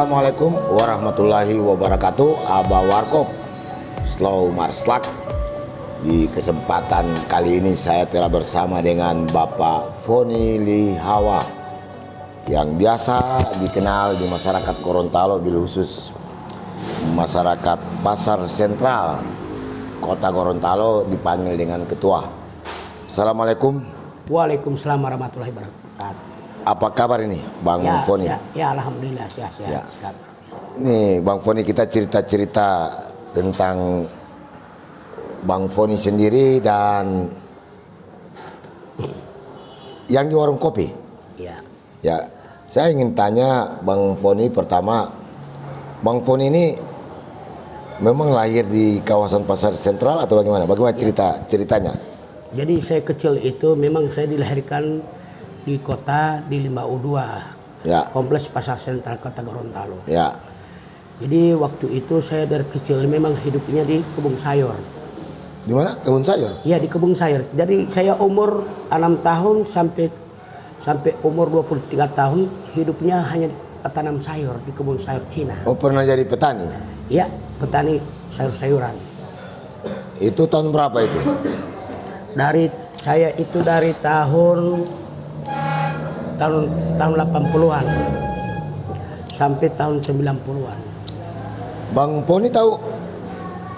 Assalamualaikum warahmatullahi wabarakatuh. Abah Warkop Slow Marslak. Di kesempatan kali ini saya telah bersama dengan Bapak Foni Lihawa yang biasa dikenal di masyarakat Gorontalo, bil khusus masyarakat Pasar Sentral Kota Gorontalo, dipanggil dengan Ketua. Assalamualaikum. Waalaikumsalam warahmatullahi wabarakatuh. Apa kabar ini Bang Foni? Ya, alhamdulillah sehat-sehat. Ya. Nih Bang Foni, kita cerita-cerita tentang Bang Foni sendiri dan yang di warung kopi. Ya. Ya, saya ingin tanya Bang Foni pertama, Bang Foni ini memang lahir di kawasan Pasar Sentral atau bagaimana? Bagaimana ceritanya? Jadi saya kecil itu memang saya dilahirkan di kota di Limbau 2, Ya. Kompleks Pasar Sentral Kota Gorontalo. Ya. Jadi waktu itu saya dari kecil memang hidupnya di kebun sayur. Di mana? Kebun sayur? Iya, di kebun sayur. Jadi saya umur 6 tahun sampai umur 23 tahun hidupnya hanya tanam sayur di kebun sayur Cina. Oh, pernah jadi petani? Iya, petani sayur-sayuran. Itu tahun berapa itu? Saya itu dari tahun 80-an sampai tahun 90-an. Bang Foni tahu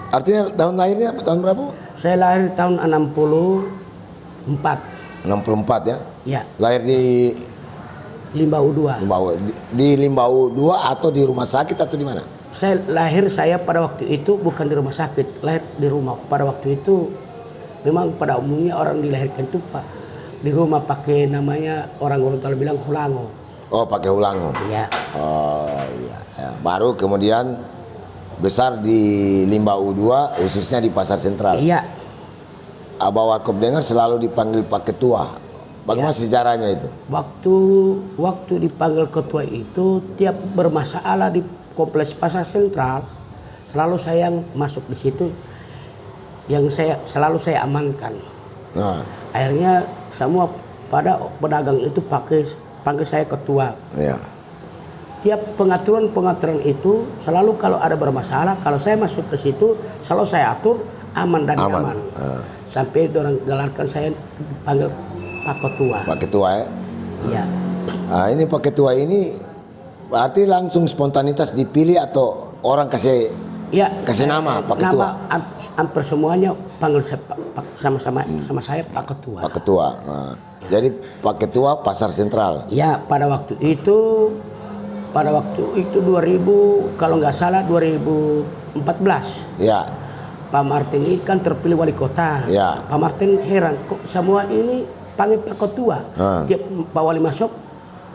artinya tahun lahirnya tahun berapa? Saya lahir tahun 64. 64 ya? Ya, Lahir di Limbau 2. di Limbau 2 atau di rumah sakit atau di mana? Saya pada waktu itu bukan di rumah sakit, lahir di rumah. Pada waktu itu memang pada umumnya orang dilahirkan itu di rumah pakai namanya orang Gorontalo bilang hulango. Oh, pakai hulango. Iya. Oh iya. Ya. Baru kemudian besar di Limbau 2 khususnya di Pasar Sentral. Iya. Abah Warkop dengar selalu dipanggil Pak Ketua. Bagaimana sejarahnya itu? Waktu dipanggil ketua itu tiap bermasalah di Kompleks Pasar Sentral selalu saya yang masuk di situ, yang selalu saya amankan. Nah, Akhirnya semua pada pedagang itu panggil saya ketua. ya. Tiap pengaturan itu selalu kalau ada bermasalah, kalau saya masuk ke situ selalu saya atur aman dan nyaman. Sampai orang galarkan saya panggil Pak Ketua. Pak Ketua ya. Iya. Nah, ini Pak Ketua ini berarti langsung spontanitas dipilih atau orang kasih nama Pak Ketua? Hampir semuanya panggil saya sama saya Pak Ketua. Pak Ketua. Nah, jadi Pak Ketua Pasar Sentral. Ya, pada waktu itu 2000 kalau nggak salah 2014. Ya. Pak Martin ini kan terpilih wali kota. Ya. Pak Martin heran kok semua ini panggil Pak Ketua. Tiap Pak Wali masuk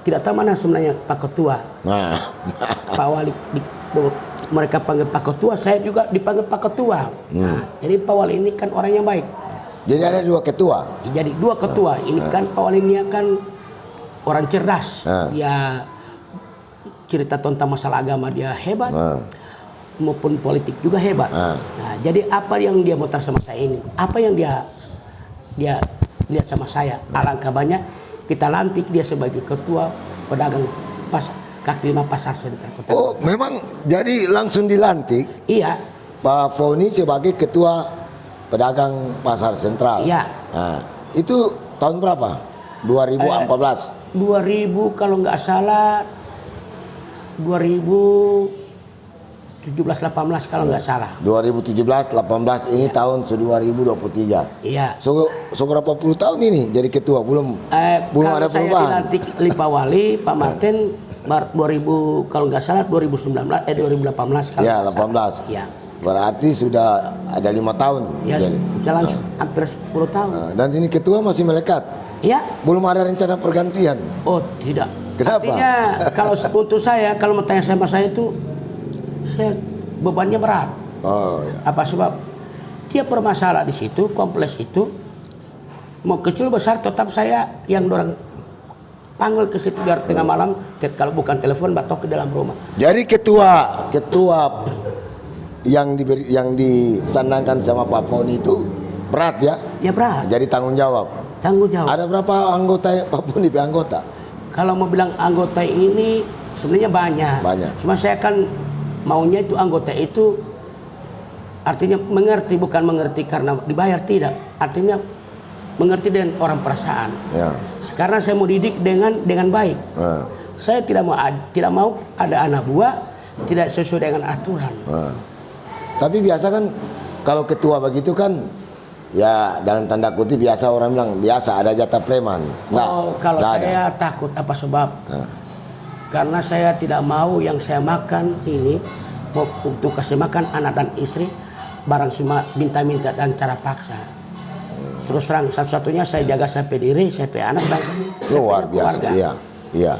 tidak tahu mana sebenarnya Pak Ketua. Nah. Pak Wali mereka panggil Pak Ketua, saya juga dipanggil Pak Ketua. Nah, jadi Pak Wali ini kan orang yang baik. Jadi ada dua ketua. Jadi dua ketua. Ini kan Pak Wali ini kan orang cerdas. Dia cerita tentang masalah agama dia hebat. Maupun politik juga hebat. Nah, jadi apa yang dia mutar sama saya ini, apa yang dia lihat sama saya, alangkah banyak kita lantik dia sebagai ketua pedagang kaki lima Pasar Sentral Kota. Oh, memang jadi langsung dilantik? Iya. Pak Foni sebagai ketua pedagang Pasar Sentral. Iya. Nah, itu tahun berapa? 2014. 2000 kalau nggak salah 2017-18 kalau nggak salah. 2017-18 ini tahun 2023. Iya. So berapa puluh tahun ini jadi ketua? Belum ada perubahan. Saya dilantik Lipa Wali, Pak Martin 2000 kalau nggak salah 2018 kalau ya 18. Iya. Berarti sudah ada 5 tahun. Ya, jalan hampir 10 tahun. Dan ini ketua masih melekat. Iya. Belum ada rencana pergantian. Oh, tidak. Kenapa? Artinya kalau untuk saya kalau mau tanya sama saya itu bebannya berat. Oh, ya. Apa sebab tiap bermasalah di situ, kompleks itu mau kecil besar tetap saya yang orang panggil ke situ biar tengah malam kalau bukan telepon batok ke dalam rumah. Jadi ketua yang disandangkan sama Pak Foni itu berat ya? Ya berat. Jadi tanggung jawab. Tanggung jawab. Ada berapa anggota Pak Foni anggota? Kalau mau bilang anggota ini Sebenarnya banyak. Cuma saya kan maunya itu anggota itu artinya mengerti, bukan mengerti karena dibayar, tidak. Artinya mengerti dengan orang perasaan. Ya. Karena saya mau didik dengan baik. Saya tidak mau ada anak buah tidak sesuai dengan aturan. Tapi biasa kan kalau ketua begitu kan, ya dalam tanda kutip biasa orang bilang biasa ada jatah preman. Kalau saya takut apa sebab? Karena saya tidak mau yang saya makan ini untuk kasih makan anak dan istri barang cuma minta-minta dan cara paksa. Terus terang satu-satunya saya jaga sampai diri, sampai anak dan luar biasa. Iya.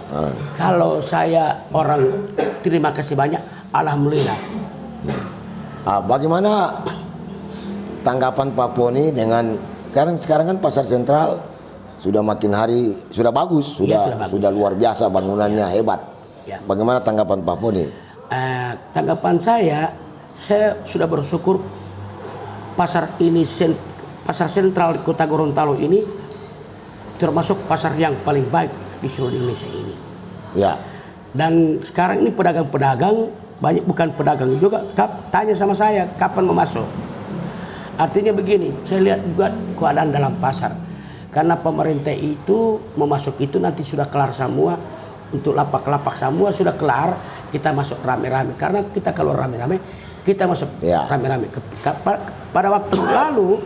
Kalau saya orang terima kasih banyak, alhamdulillah. Bagaimana tanggapan Pak Poni dengan sekarang kan pasar sentral sudah makin hari sudah bagus, sudah luar biasa bangunannya, hebat. Ya. Bagaimana tanggapan Pak Poni? Tanggapan saya sudah bersyukur pasar sentral di Kota Gorontalo ini termasuk pasar yang paling baik di seluruh Indonesia ini. Ya. Dan sekarang ini pedagang-pedagang banyak, bukan pedagang juga tanya sama saya kapan mau masuk. Artinya begini, saya lihat juga keadaan dalam pasar. Karena pemerintah itu memasuk itu nanti sudah kelar semua, untuk lapak-lapak semua sudah kelar, kita masuk rame-rame. Karena kita kalau rame-rame, kita masuk rame-rame. Pada waktu lalu,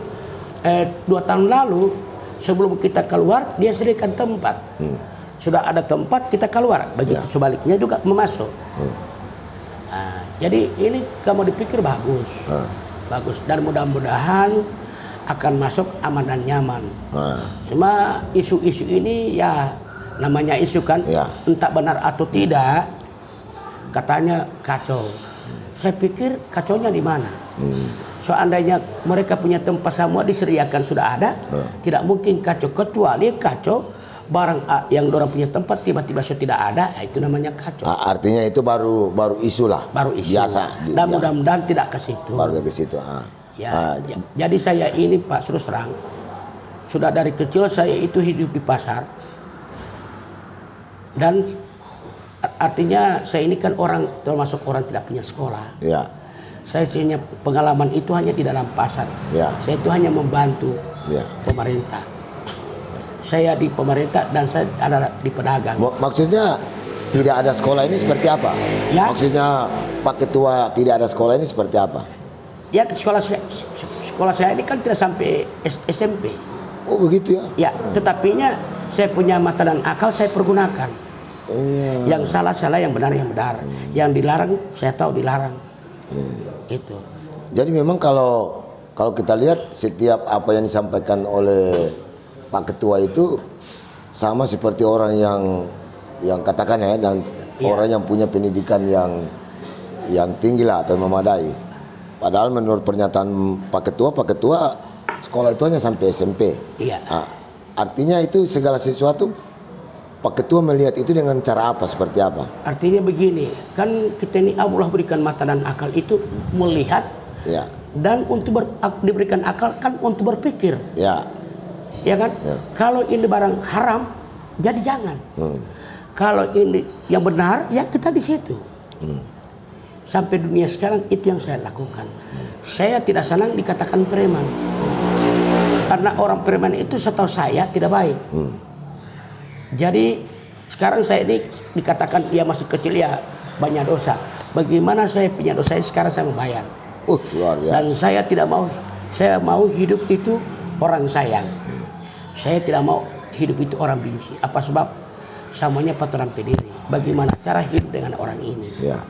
2 tahun lalu, sebelum kita keluar, dia sediakan tempat. Sudah ada tempat, kita keluar. Begitu sebaliknya juga memasuk. Jadi ini kamu dipikir bagus. Bagus, dan mudah-mudahan akan masuk aman dan nyaman. Cuma isu-isu ini ya namanya isu kan, entah benar atau tidak, katanya kacau. Saya pikir kacaunya di mana? Seandainya mereka punya tempat semua disediakan sudah ada, tidak mungkin kacau. Kecuali kacau barang yang orang punya tempat tiba-tiba sudah tidak ada, itu namanya kacau. Artinya itu baru isu lah. Baru isu. Biasa. Dan mudah-mudahan tidak ke situ. Baru ke situ. Jadi saya ini Pak terus terang, sudah dari kecil saya itu hidup di pasar. Dan artinya saya ini kan orang termasuk orang tidak punya sekolah. Ya. Saya punya pengalaman itu hanya di dalam pasar. Ya. Saya itu hanya membantu pemerintah. Saya di pemerintah dan saya ada di pedagang. Maksudnya tidak ada sekolah ini seperti apa? Ya. Maksudnya Pak Ketua tidak ada sekolah ini seperti apa? Ya, sekolah saya ini kan tidak sampai SMP. Oh begitu ya? Ya, tetapinya saya punya mata dan akal saya pergunakan. Yang salah, yang benar. Yang dilarang saya tahu dilarang. Itu. Jadi memang kalau kita lihat setiap apa yang disampaikan oleh Pak Ketua itu sama seperti orang yang katakan dan orang yang punya pendidikan yang tinggi lah atau memadai. Padahal menurut pernyataan Pak Ketua sekolah itu hanya sampai SMP. Iya. Artinya itu segala sesuatu Pak Ketua melihat itu dengan cara apa, seperti apa? Artinya begini, kan kita ini Allah berikan mata dan akal itu melihat, dan untuk diberikan akal kan untuk berpikir. Ya kan? Ya. Kalau ini barang haram, jadi jangan. Kalau ini yang benar, ya kita di situ. Sampai dunia sekarang itu yang saya lakukan. Saya tidak senang dikatakan preman, karena orang preman itu setahu saya tidak baik. Jadi sekarang saya ini dikatakan dia masih kecil ya banyak dosa. Bagaimana saya punya dosa sekarang saya membayar. Luar biasa. Dan saya tidak mau, saya mau hidup itu orang sayang. Saya tidak mau hidup itu orang benci. Apa sebab? Semuanya patoran pendiri. Bagaimana cara hidup dengan orang ini? Ya.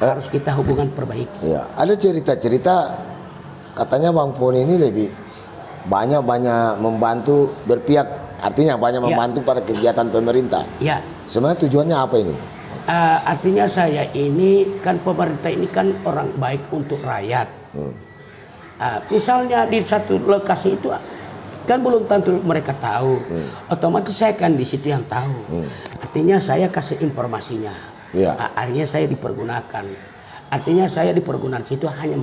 Harus kita hubungan perbaiki. Ya. Ada cerita-cerita katanya Bang Foni ini lebih banyak membantu berpihak. Artinya banyak membantu pada kegiatan pemerintah. Ya. Sebenarnya tujuannya apa ini? Artinya saya ini kan pemerintah ini kan orang baik untuk rakyat. Misalnya di satu lokasi itu kan belum tentu mereka tahu. Otomatis saya kan di situ yang tahu. Artinya saya kasih informasinya. Ya. Akhirnya saya dipergunakan. Artinya saya dipergunakan situ hanya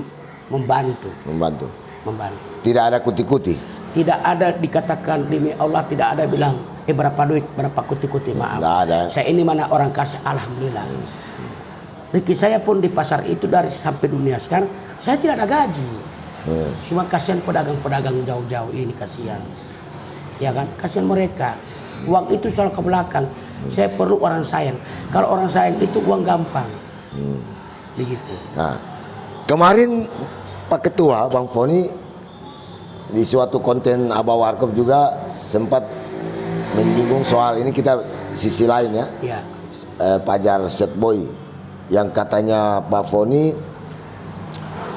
membantu. Membantu. Tidak ada kuti-kuti. Tidak ada dikatakan demi Allah, tidak ada bilang berapa duit, berapa kuti-kuti, maaf. Nggak ada. Saya ini mana orang kasih, alhamdulillah. Rezeki saya pun di pasar itu dari sampai dunia sekarang, saya tidak ada gaji. Cuma kasihan pedagang-pedagang jauh-jauh ini, kasihan. Ya kan, kasihan mereka. Uang itu selalu ke belakang. Saya perlu orang sayang. Kalau orang sayang itu uang gampang. Begitu. Nah, kemarin Pak Ketua Bang Foni di suatu konten Abah Warkop juga sempat menyinggung soal ini, kita sisi lain ya. Ya. Pajar Set Boy yang katanya Pak Foni,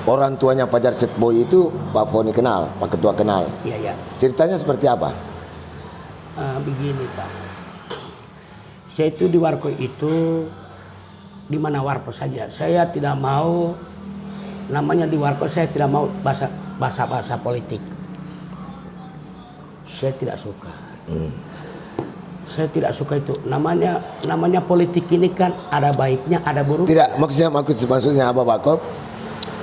orang tuanya Pajar Set Boy itu Pak Foni kenal, Pak Ketua kenal. Iya, ya. Ceritanya seperti apa? Begini Pak, saya itu di Warko itu di mana Warko saja. Saya tidak mau, namanya di Warko saya tidak mau bahasa politik. Saya tidak suka. Saya tidak suka itu. Namanya politik ini kan ada baiknya, ada buruk. Tidak, maksudnya Abah Warkop,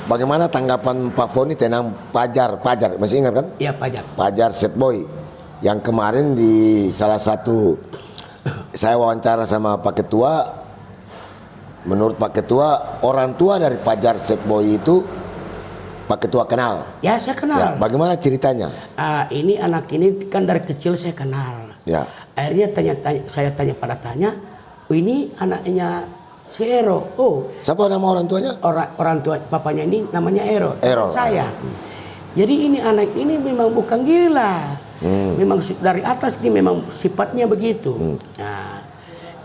bagaimana tanggapan Pak Foni tentang Pajar, masih ingat kan? Iya, Pajar. Pajar Set Boy yang kemarin di salah satu saya wawancara sama Pak Ketua, menurut Pak Ketua orang tua dari Pajar Set Boy itu Pak Ketua kenal. Ya, saya kenal. Ya, bagaimana ceritanya? Ini anak ini kan dari kecil saya kenal. Ya. Akhirnya saya tanya, oh, ini anaknya si Ero. Oh, siapa nama orang tuanya? Orang tua papanya ini namanya Ero. Ero. Saya. Jadi ini anak ini memang bukan gila. Memang dari atas ini memang sifatnya begitu. Nah,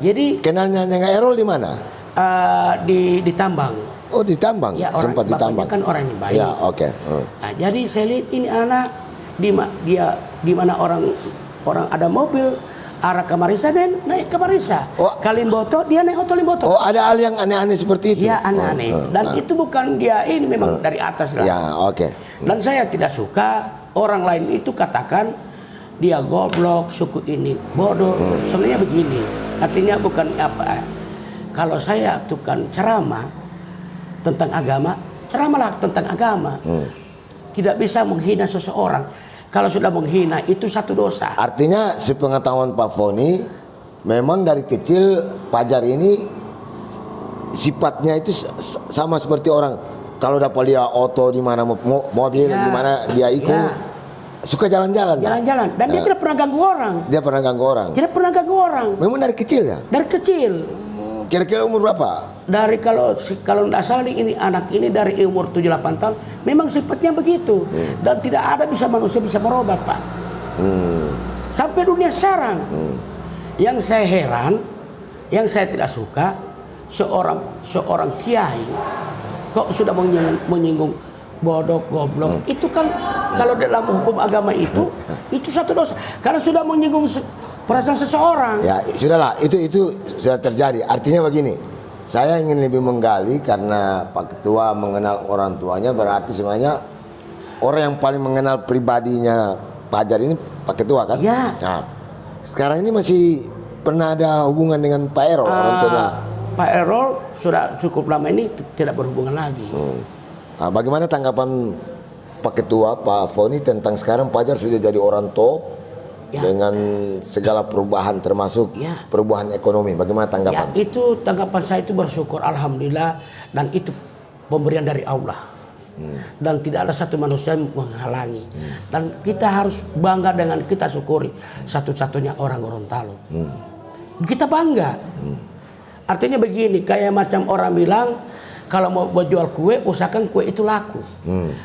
jadi kenalnya dengan Erol di mana? Di Tambang. Oh, di Tambang. Ya, sempat di Tambang. Kan orang yang baik. Ya, oke. Nah, jadi saya lihat ini anak di mana orang ada mobil arah ke Marisa dan naik ke Marisa. Oh. Kalimboto dia naik auto Limboto. Oh, ada hal yang aneh-aneh seperti itu. Iya, aneh-aneh. Dan itu bukan dia ini memang dari atas lah. Ya, oke. Dan saya tidak suka orang lain itu katakan dia goblok, suku ini bodoh. Sebenarnya begini, artinya bukan apa. Kalau saya tukang ceramah tentang agama, ceramalah tentang agama. Tidak bisa menghina seseorang. Kalau sudah menghina itu satu dosa. Artinya sepengetahuan Pak Foni, memang dari kecil Pajar ini sifatnya itu sama seperti orang. Kalau dapat lihat auto di mana mobil di mana dia ikut. Suka jalan-jalan. Jalan-jalan. Dan dia tidak pernah ganggu orang. Dia pernah ganggu orang. Tidak pernah ganggu orang. Memang dari kecil ya? Dari kecil. Kira-kira umur berapa? Dari kalau tidak salah ini anak ini dari umur 7-8 tahun memang sifatnya begitu. Dan tidak ada manusia bisa merubah, Pak. Sampai dunia sekarang. Yang saya heran, yang saya tidak suka, seorang kiai kok sudah menyinggung bodoh, goblok. Itu kan kalau dalam hukum agama itu satu dosa. Karena sudah menyinggung perasaan seseorang. Ya, sudahlah, itu sudah terjadi. Artinya begini, saya ingin lebih menggali karena Pak Ketua mengenal orang tuanya, berarti sebenarnya orang yang paling mengenal pribadinya Pajar ini Pak Ketua kan? Ya. Nah, sekarang ini masih pernah ada hubungan dengan Pak Erol, orang tuanya? Pak Erol sudah cukup lama ini tidak berhubungan lagi. Nah, bagaimana tanggapan Pak Ketua, Pak Foni tentang sekarang Pajar sudah jadi orang top dengan segala perubahan termasuk perubahan ekonomi. Bagaimana tanggapan? Ya, itu tanggapan saya itu bersyukur, alhamdulillah, dan itu pemberian dari Allah. Dan tidak ada satu manusia yang menghalangi. Dan kita harus bangga dengan kita syukuri satu-satunya orang Gorontalo. Kita bangga. Artinya begini, kayak macam orang bilang kalau mau jual kue, usahakan kue itu laku.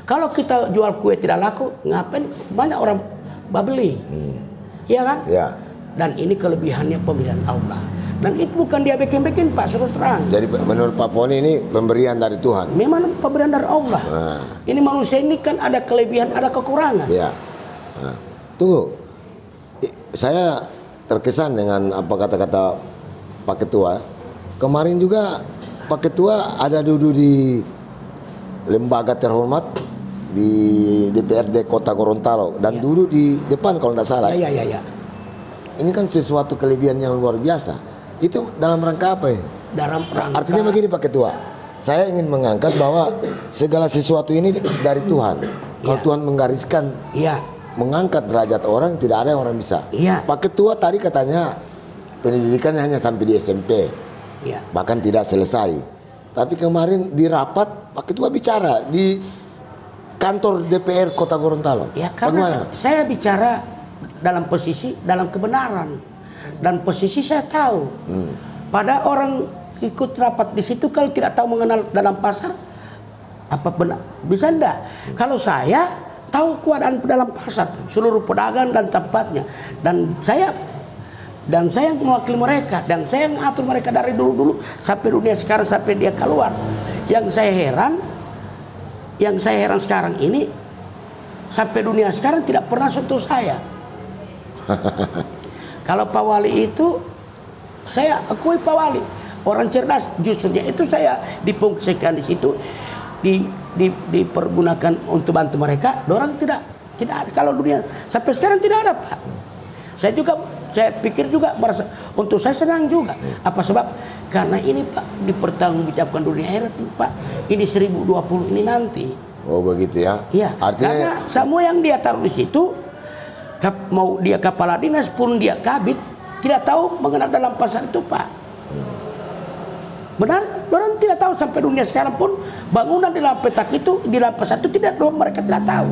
Kalau kita jual kue tidak laku, ngapain banyak orang beli? Iya kan? Ya. Dan ini kelebihannya pemberian Allah. Dan itu bukan dia bikin-bikin, Pak, terus terang. Jadi menurut Pak Foni ini pemberian dari Tuhan. Memang pemberian dari Allah. Ini manusia ini kan ada kelebihan, ada kekurangan. Ya. Tunggu. Saya terkesan dengan apa kata-kata Pak Ketua. Kemarin juga Pak Ketua ada duduk di lembaga terhormat di DPRD Kota Gorontalo dan duduk di depan kalau tidak salah. Ya. Ini kan sesuatu kelebihan yang luar biasa. Itu dalam rangka apa ya? Dalam rangka. Artinya begini Pak Ketua, saya ingin mengangkat bahwa segala sesuatu ini dari Tuhan. Kalau Tuhan menggariskan mengangkat derajat orang tidak ada yang orang bisa. Iya. Pak Ketua tadi katanya pendidikannya hanya sampai di SMP, bahkan tidak selesai. Tapi kemarin di rapat Pak Ketua bicara di kantor DPR Kota Gorontalo. Ya karena saya bicara dalam posisi dalam kebenaran dan posisi saya tahu. Pada orang ikut rapat di situ kalau tidak tahu mengenal dalam pasar apa benar bisa enggak? Kalau saya tahu keadaan dalam pasar, seluruh pedagang dan tempatnya, dan saya mewakili mereka dan saya mengatur mereka dari dulu sampai dunia sekarang sampai dia keluar. Yang saya heran sekarang ini sampai dunia sekarang tidak pernah sentuh saya. Kalau Pak Wali itu saya akui Pak Wali orang cerdas, justru itu saya dipungsikan di situ dipergunakan untuk bantu mereka. Orang tidak ada. Kalau dunia sampai sekarang tidak ada, Pak. Saya pikir juga merasa untuk saya senang juga. Apa sebab? Karena ini Pak dipertanggungjawabkan dunia akhirat Pak. Ini 1020 ini nanti. Oh begitu ya? Iya. Artinya karena semua yang dia taruh di situ, mau dia kepala dinas pun dia kabit, tidak tahu mengenal dalam pasar itu Pak. Benar, orang tidak tahu sampai dunia sekarang pun bangunan di dalam petak itu, di dalam pasar itu mereka tidak tahu.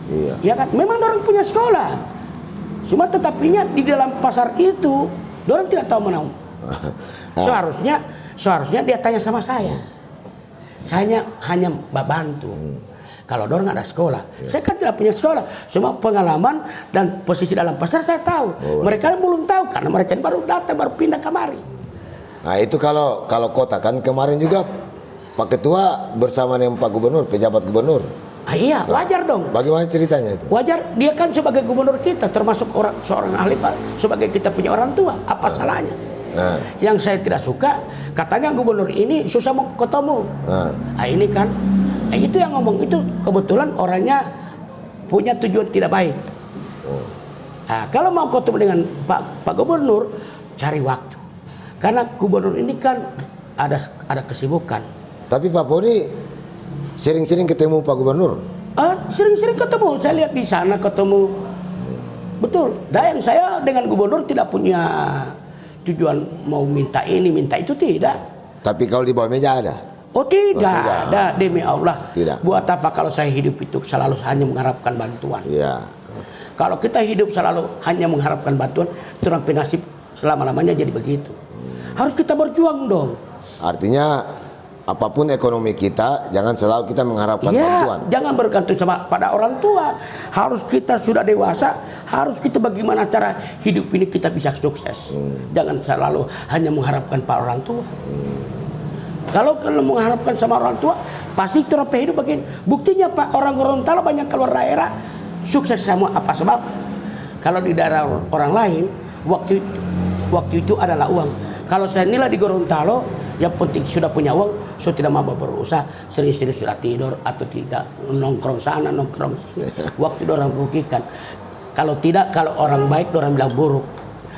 Iya. Ya kan, memang orang punya sekolah, cuma tetapinya di dalam pasar itu, orang tidak tahu menau. Seharusnya dia tanya sama saya. Saya hanya bantu. Kalau dorang ada sekolah, saya kan tidak punya sekolah. Semua pengalaman dan posisi dalam pasar saya tahu. Mereka belum tahu karena mereka baru datang, baru pindah kemari. Nah itu kalau kota kan kemarin juga Pak Ketua bersama dengan Pak Gubernur, pejabat gubernur. Iya, wajar dong. Bagaimana ceritanya itu? Wajar, dia kan sebagai gubernur kita, termasuk seorang ahli Pak, sebagai kita punya orang tua, apa salahnya? Yang saya tidak suka, katanya gubernur ini susah mau ketemu. Nah ini kan. Nah, itu yang ngomong itu kebetulan orangnya punya tujuan tidak baik. Nah, kalau mau ketemu dengan Pak Gubernur, cari waktu. Karena gubernur ini kan ada kesibukan. Tapi Pak Poni sering-sering ketemu Pak Gubernur? Sering-sering ketemu. Saya lihat di sana ketemu. Betul. Dan saya dengan gubernur tidak punya tujuan mau minta ini, minta itu, tidak. Tapi kalau di bawah meja ada? Oh tidak ada, demi Allah. Tidak. Buat apa kalau saya hidup itu selalu hanya mengharapkan bantuan? Iya. Kalau kita hidup selalu hanya mengharapkan bantuan, terang penasib selama-lamanya jadi begitu. Harus kita berjuang dong. Artinya apapun ekonomi kita, jangan selalu kita mengharapkan bantuan. Jangan bergantung pada orang tua. Harus kita sudah dewasa, harus kita bagaimana cara hidup ini kita bisa sukses. Jangan selalu hanya mengharapkan pada orang tua. Kalau mengharapkan sama orang tua, pasti terus hidup begini. Buktinya Pak, orang Gorontalo banyak keluar daerah sukses semua. Apa sebab? Kalau di daerah orang lain, waktu itu adalah uang. Kalau saya nilai di Gorontalo, yang penting sudah punya uang, so tidak mau berusaha, sering-sering sudah tidur atau tidak nongkrong sana, nongkrong sini. Waktu orang rugikan. Kalau tidak, kalau orang baik, orang bilang buruk.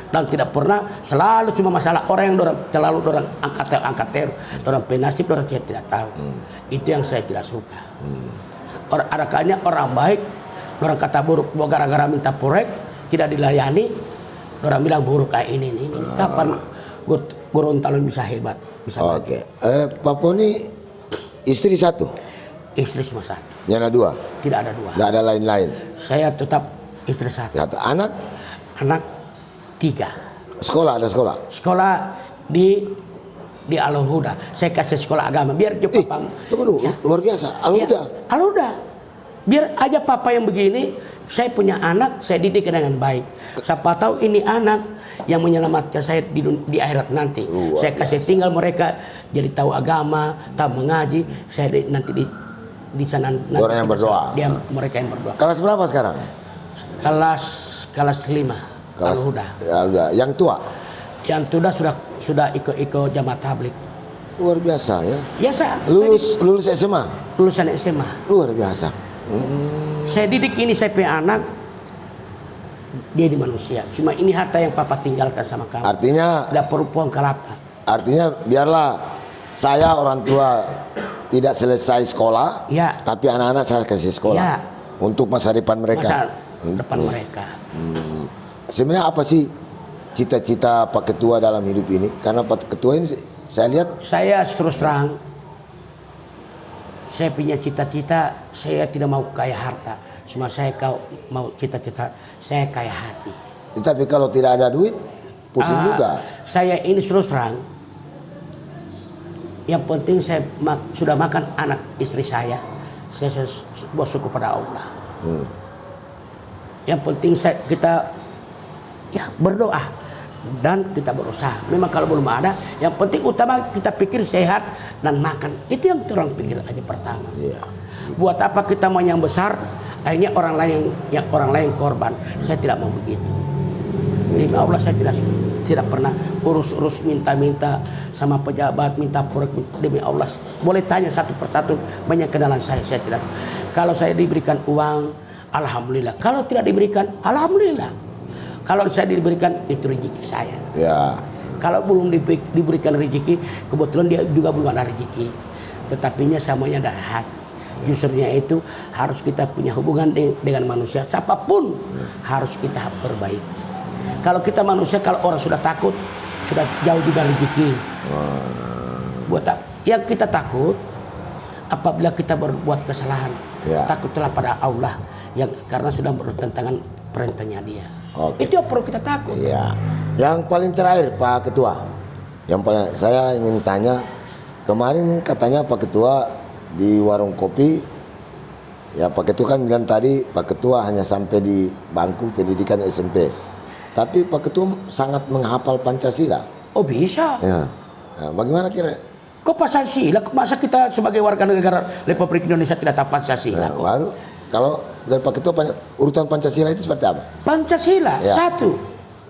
Dan tidak pernah, selalu cuma masalah orang yang terlalu angkat teror, orang penasib, orang saya tidak tahu. Itu yang saya tidak suka. Adakahnya orang baik, orang kata buruk, gara-gara minta proyek tidak dilayani, orang bilang buruk kayak ini. Kapan Gorontalo bisa hebat? Oke. Pak Poni istri satu? Istri cuma satu. Yang ada dua? Tidak ada dua. Tidak ada lain-lain? Saya tetap istri satu. Anak? Anak 3. Sekolah, ada sekolah? Sekolah di Al-Huda. Saya kasih sekolah agama biar dia papa. Tunggu dulu, luar biasa. Al-Huda. Al-Huda. Biar aja papa yang begini, saya punya anak, saya didik dengan baik. Siapa tahu ini anak yang menyelamatkan saya di akhirat nanti. Saya kasih tinggal mereka jadi tahu agama, tahu mengaji. Saya nanti di sana nanti orang yang berdoa. Mereka yang berdoa. Kelas berapa sekarang? Kelas 5. Al-Huda. Yang tua? Yang tua sudah ikut jamaah tabligh. Luar biasa ya. Biasa. Lulus SMA. Lulusan SMA. Luar biasa. Saya didik ini saya punya anak. Dia di manusia. Cuma ini harta yang papa tinggalkan sama kamu. Artinya tidak perlu puang kelapa. Artinya biarlah saya orang tua tidak selesai sekolah, ya, tapi anak-anak saya kasih sekolah ya, untuk masa depan mereka. Masa depan mereka. Sebenarnya apa sih cita-cita Pak Ketua dalam hidup ini? Karena Pak Ketua ini saya lihat, saya terus terang, saya punya cita-cita, saya tidak mau kaya harta, cuma saya mau cita-cita saya kaya hati. tapi kalau tidak ada duit, pusing juga. Saya ini terus terang, yang penting saya sudah makan anak istri saya bersyukur pada Allah. Yang penting kita ya berdoa dan kita berusaha. Memang kalau belum ada, yang penting utama kita pikir sehat dan makan. Itu yang orang pikir aja pertama. Iya. Buat apa kita mau yang besar, akhirnya orang lain korban. Saya tidak mau begitu. Demi Allah saya tidak pernah urus minta-minta sama pejabat, minta proyek. Demi Allah, boleh tanya satu persatu, banyak kenalan saya tidak. Kalau saya diberikan uang, alhamdulillah. Kalau tidak diberikan, alhamdulillah. Kalau saya diberikan, itu rezeki saya. Ya. Kalau belum diberikan rezeki, kebetulan dia juga belum ada rezeki. Tetapinya semuanya dari hati. Justrunya itu harus kita punya hubungan dengan manusia. Siapapun harus kita perbaiki. Kalau kita manusia, kalau orang sudah takut, sudah jauh juga rezeki. Buat apa? Yang kita takut, apabila kita berbuat kesalahan, takutlah pada Allah, yang karena sudah bertentangan perintahnya Dia. Oke. Itu yang perlu kita takut. Iya. Yang paling terakhir Pak Ketua, saya ingin tanya, kemarin katanya Pak Ketua di warung kopi, ya Pak Ketua kan bilang tadi Pak Ketua hanya sampai di bangku pendidikan SMP, tapi Pak Ketua sangat menghafal Pancasila. Oh bisa. Ya. Nah, bagaimana kira? Kok Pancasila? Masa kita sebagai warga negara Republik Indonesia tidak tahu Pancasila? Nah, baru kalau dari Pak Ketua urutan Pancasila itu seperti apa? Pancasila, ya. 1.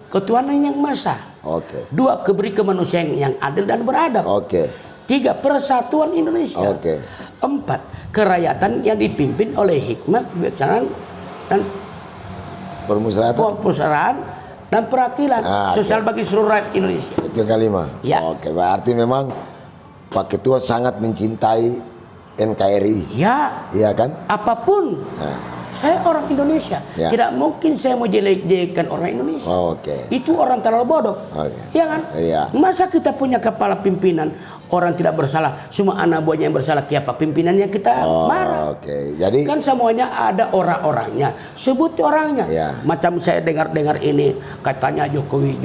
Ketuhanan yang Maha Esa. Oke. 2. Keberi kemanusiaan yang adil dan beradab. Oke. 3. Persatuan Indonesia. Oke. 4. Kerakyatan yang dipimpin oleh hikmah, kebijaksanaan dan permusyawaratan dan perwakilan sosial bagi seluruh rakyat Indonesia. Itu yang kelima. Ya. Oke, berarti memang Pak Ketua sangat mencintai NKRI. Ya. Iya kan? Apapun. Saya orang Indonesia. Ya. Tidak mungkin saya mau jelek-jelekan orang Indonesia. Oke. Itu orang terlalu bodoh. Oke. Iya kan? Iya. Masa kita punya kepala pimpinan orang tidak bersalah, semua anak buahnya yang bersalah, siapa pimpinannya kita marah. Oke. Jadi kan semuanya ada orang-orangnya. Sebut orangnya. Ya. Macam saya dengar-dengar ini katanya Jokowi.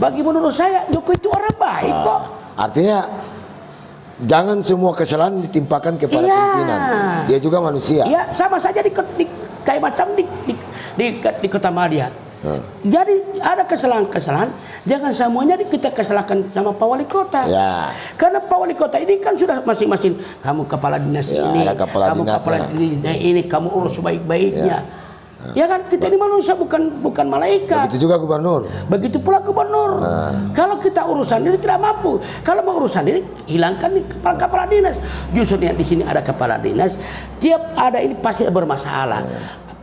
Bagi menurut saya Jokowi itu orang baik kok. Artinya jangan semua kesalahan ditimpakan kepada pimpinan. Dia juga manusia. Iya, sama saja kayak macam di Kota Madia. Jadi ada kesalahan-kesalahan, jangan semuanya kita kesalahkan sama Pak Wali Kota. Ya. Karena Pak Wali Kota ini kan sudah masing-masing, kamu kepala dinas ini, kamu kepala dinas ini, kamu urus baik-baiknya. Ya kan, kita ini manusia bukan malaikat. Begitu juga gubernur. Begitu pula gubernur. Kalau kita urusan ini tidak mampu. Kalau mau urusan ini hilangkan nih kepala dinas. Justru di sini ada kepala dinas, tiap ada ini pasti bermasalah.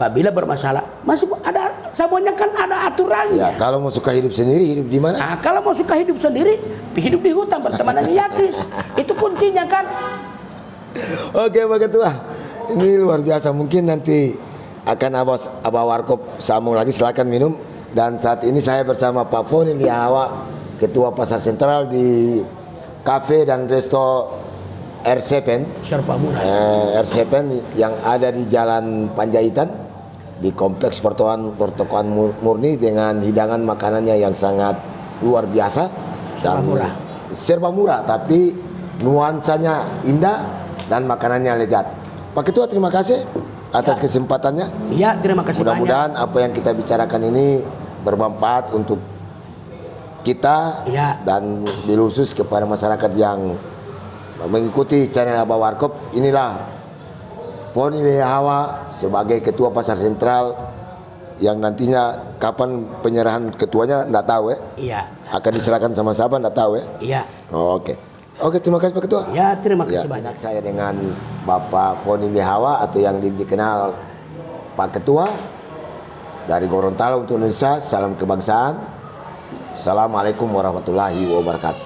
Apabila bermasalah, masih ada semuanya kan ada aturannya. Ya, kalau mau suka hidup sendiri, hidup di mana? Nah, kalau mau suka hidup sendiri, hidup di hutan berteman dengan Yakris. Itu kuncinya kan. Oke, Pak Ketua. Ini luar biasa. Mungkin nanti akan Abah Warkop sambung lagi, silakan minum. Dan saat ini saya bersama Pak Foni Liahawa, Ketua Pasar Sentral di Cafe dan Resto R7 R7 yang ada di Jalan Panjaitan, di Kompleks Pertokoan Murni, dengan hidangan makanannya yang sangat luar biasa dan serba murah, tapi nuansanya indah dan makanannya lezat. Pak Ketua, terima kasih atas kesempatannya. Iya, terima kasih banyak. Mudah-mudahan apa yang kita bicarakan ini bermanfaat untuk kita dan bil khusus kepada masyarakat yang mengikuti channel Abah Warkop. Inilah Foni Liahawa sebagai Ketua Pasar Sentral, yang nantinya kapan penyerahan ketuanya enggak tahu ya. Iya. Akan diserahkan sama siapa enggak tahu ya. Iya. Oke, terima kasih Pak Ketua. Ya, terima kasih banyak. Saya dengan Bapak Foni Liahawa atau yang dikenal Pak Ketua dari Gorontalo untuk Indonesia. Salam kebangsaan. Assalamualaikum warahmatullahi wabarakatuh.